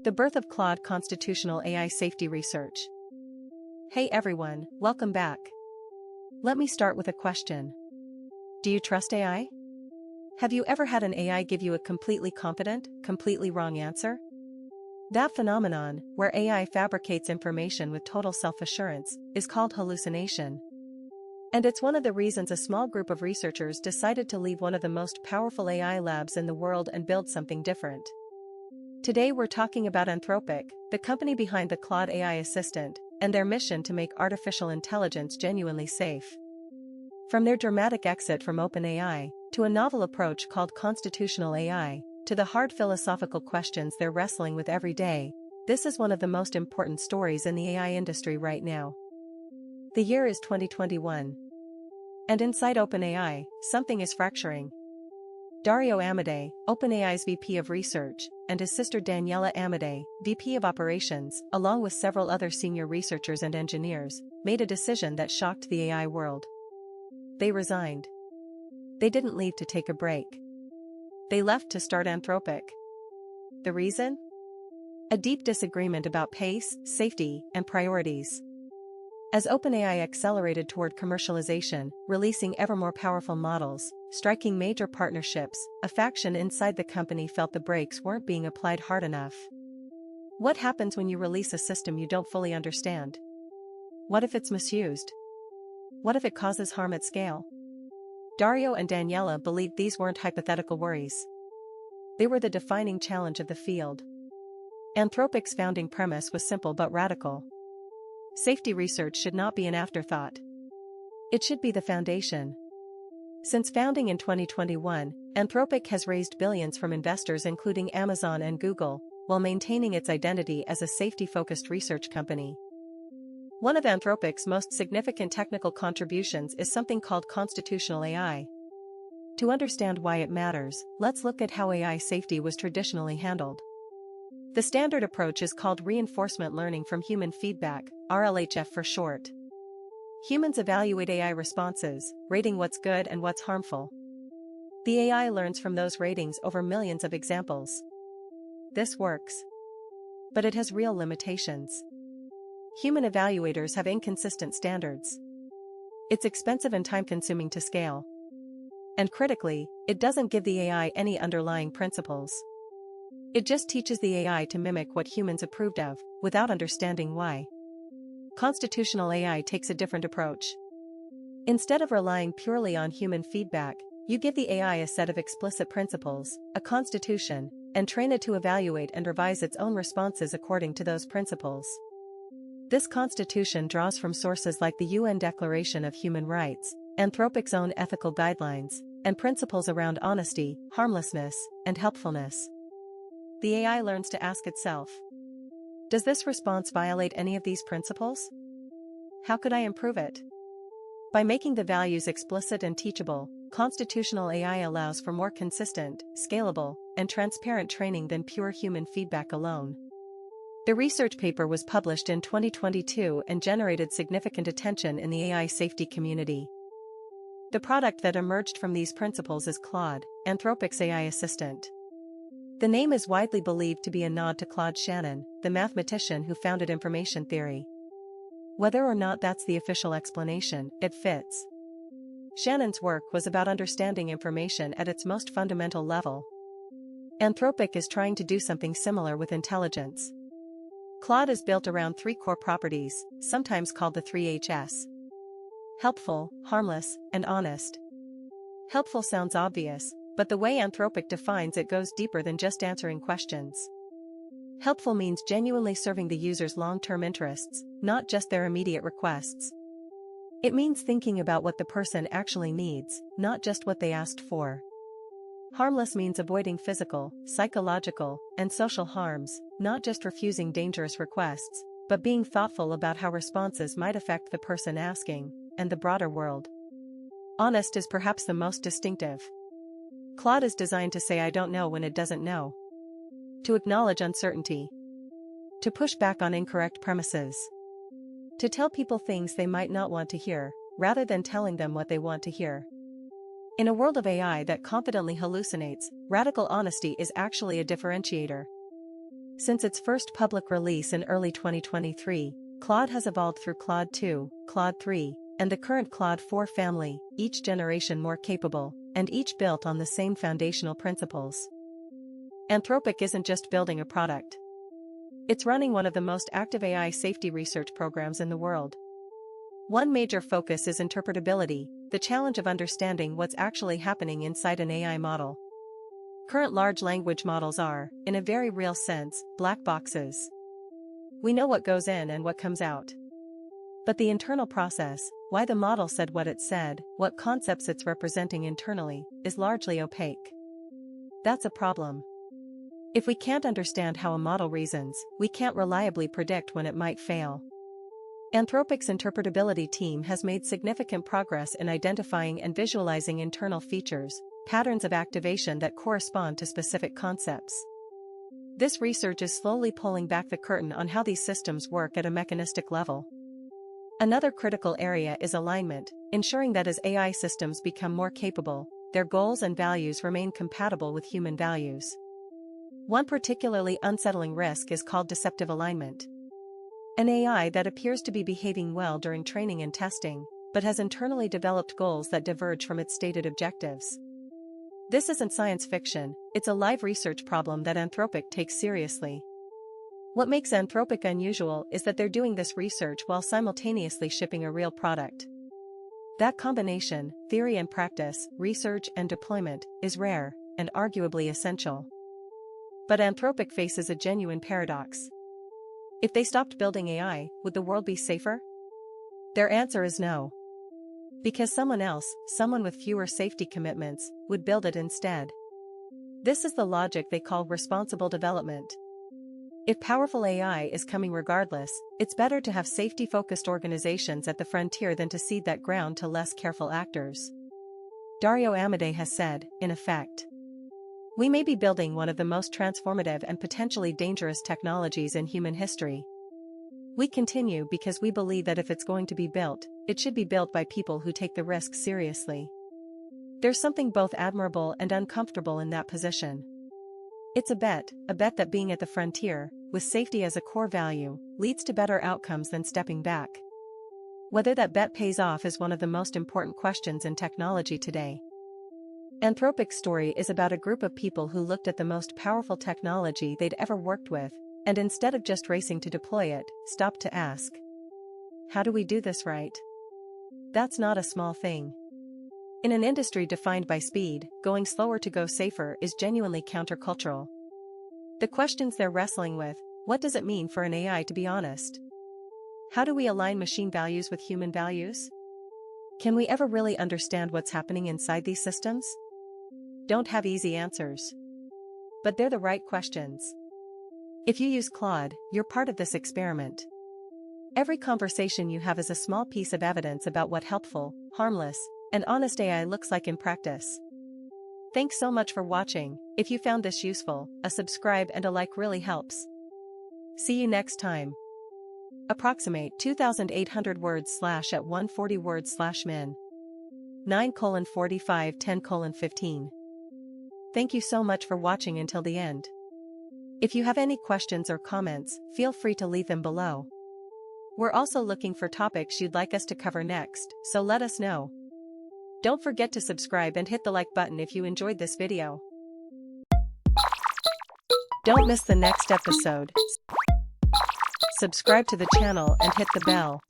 The Birth of Claude Constitutional AI Safety Research. Hey everyone, welcome back. Let me start with a question. Do you trust AI? Have you ever had an AI give you a completely competent, completely wrong answer? That phenomenon, where AI fabricates information with total self-assurance, is called hallucination. And it's one of the reasons a small group of researchers decided to leave one of the most powerful AI labs in the world and build something different. Today we're talking about Anthropic, the company behind the Claude AI assistant, and their mission to make artificial intelligence genuinely safe. From their dramatic exit from OpenAI, to a novel approach called constitutional AI, to the hard philosophical questions they're wrestling with every day, this is one of the most important stories in the AI industry right now. The year is 2021. And inside OpenAI, something is fracturing. Dario Amodei, OpenAI's VP of Research, and his sister Daniela Amodei, VP of Operations, along with several other senior researchers and engineers, made a decision that shocked the AI world. They resigned. They didn't leave to take a break. They left to start Anthropic. The reason? A deep disagreement about pace, safety, and priorities. As OpenAI accelerated toward commercialization, releasing ever more powerful models, striking major partnerships, a faction inside the company felt the brakes weren't being applied hard enough. What happens when you release a system you don't fully understand? What if it's misused? What if it causes harm at scale? Dario and Daniela believed these weren't hypothetical worries. They were the defining challenge of the field. Anthropic's founding premise was simple but radical. Safety research should not be an afterthought. It should be the foundation. Since founding in 2021, Anthropic has raised billions from investors including Amazon and Google, while maintaining its identity as a safety-focused research company. One of Anthropic's most significant technical contributions is something called constitutional AI. To understand why it matters, let's look at how AI safety was traditionally handled. The standard approach is called reinforcement learning from human feedback, RLHF for short. Humans evaluate AI responses, rating what's good and what's harmful. The AI learns from those ratings over millions of examples. This works. But it has real limitations. Human evaluators have inconsistent standards. It's expensive and time-consuming to scale. And critically, it doesn't give the AI any underlying principles. It just teaches the AI to mimic what humans approved of, without understanding why. Constitutional AI takes a different approach. Instead of relying purely on human feedback, you give the AI a set of explicit principles, a constitution, and train it to evaluate and revise its own responses according to those principles. This constitution draws from sources like the UN Declaration of Human Rights, Anthropic's own ethical guidelines, and principles around honesty, harmlessness, and helpfulness. The AI learns to ask itself, does this response violate any of these principles? How could I improve it? By making the values explicit and teachable, constitutional AI allows for more consistent, scalable, and transparent training than pure human feedback alone. The research paper was published in 2022 and generated significant attention in the AI safety community. The product that emerged from these principles is Claude, Anthropic's AI assistant. The name is widely believed to be a nod to Claude Shannon, the mathematician who founded information theory. Whether or not that's the official explanation, it fits. Shannon's work was about understanding information at its most fundamental level. Anthropic is trying to do something similar with intelligence. Claude is built around three core properties, sometimes called the 3Hs. Helpful, harmless, and honest. Helpful sounds obvious, but the way Anthropic defines it goes deeper than just answering questions. Helpful means genuinely serving the user's long-term interests, not just their immediate requests. It means thinking about what the person actually needs, not just what they asked for. Harmless means avoiding physical, psychological, and social harms, not just refusing dangerous requests, but being thoughtful about how responses might affect the person asking, and the broader world. Honest is perhaps the most distinctive. Claude is designed to say I don't know when it doesn't know. To acknowledge uncertainty. To push back on incorrect premises. To tell people things they might not want to hear, rather than telling them what they want to hear. In a world of AI that confidently hallucinates, radical honesty is actually a differentiator. Since its first public release in early 2023, Claude has evolved through Claude 2, Claude 3, and the current Claude 4 family, each generation more capable, and each built on the same foundational principles. Anthropic isn't just building a product. It's running one of the most active AI safety research programs in the world. One major focus is interpretability, the challenge of understanding what's actually happening inside an AI model. Current large language models are, in a very real sense, black boxes. We know what goes in and what comes out. But the internal process, why the model said what it said, what concepts it's representing internally, is largely opaque. That's a problem. If we can't understand how a model reasons, we can't reliably predict when it might fail. Anthropic's interpretability team has made significant progress in identifying and visualizing internal features, patterns of activation that correspond to specific concepts. This research is slowly pulling back the curtain on how these systems work at a mechanistic level. Another critical area is alignment, ensuring that as AI systems become more capable, their goals and values remain compatible with human values. One particularly unsettling risk is called deceptive alignment. An AI that appears to be behaving well during training and testing, but has internally developed goals that diverge from its stated objectives. This isn't science fiction, it's a live research problem that Anthropic takes seriously. What makes Anthropic unusual is that they're doing this research while simultaneously shipping a real product. That combination, theory and practice, research and deployment, is rare, and arguably essential. But Anthropic faces a genuine paradox. If they stopped building AI, would the world be safer? Their answer is no. Because someone else, someone with fewer safety commitments, would build it instead. This is the logic they call responsible development. If powerful AI is coming regardless, it's better to have safety-focused organizations at the frontier than to cede that ground to less careful actors. Dario Amodei has said, in effect, "We may be building one of the most transformative and potentially dangerous technologies in human history. We continue because we believe that if it's going to be built, it should be built by people who take the risk seriously." There's something both admirable and uncomfortable in that position. It's a bet that being at the frontier, with safety as a core value, leads to better outcomes than stepping back. Whether that bet pays off is one of the most important questions in technology today. Anthropic's story is about a group of people who looked at the most powerful technology they'd ever worked with, and instead of just racing to deploy it, stopped to ask, how do we do this right? That's not a small thing. In an industry defined by speed, going slower to go safer is genuinely countercultural. The questions they're wrestling with: what does it mean for an AI to be honest? How do we align machine values with human values? Can we ever really understand what's happening inside these systems? Don't have easy answers. But they're the right questions. If you use Claude, you're part of this experiment. Every conversation you have is a small piece of evidence about what helpful, harmless, and honest AI looks like in practice. Thanks so much for watching. If you found this useful, a subscribe and a like really helps. See you next time. Approximate 2,800 words / at 140 words / min. 9:45 10:15. Thank you so much for watching until the end. If you have any questions or comments, feel free to leave them below. We're also looking for topics you'd like us to cover next, so let us know. Don't forget to subscribe and hit the like button if you enjoyed this video. Don't miss the next episode. Subscribe to the channel and hit the bell.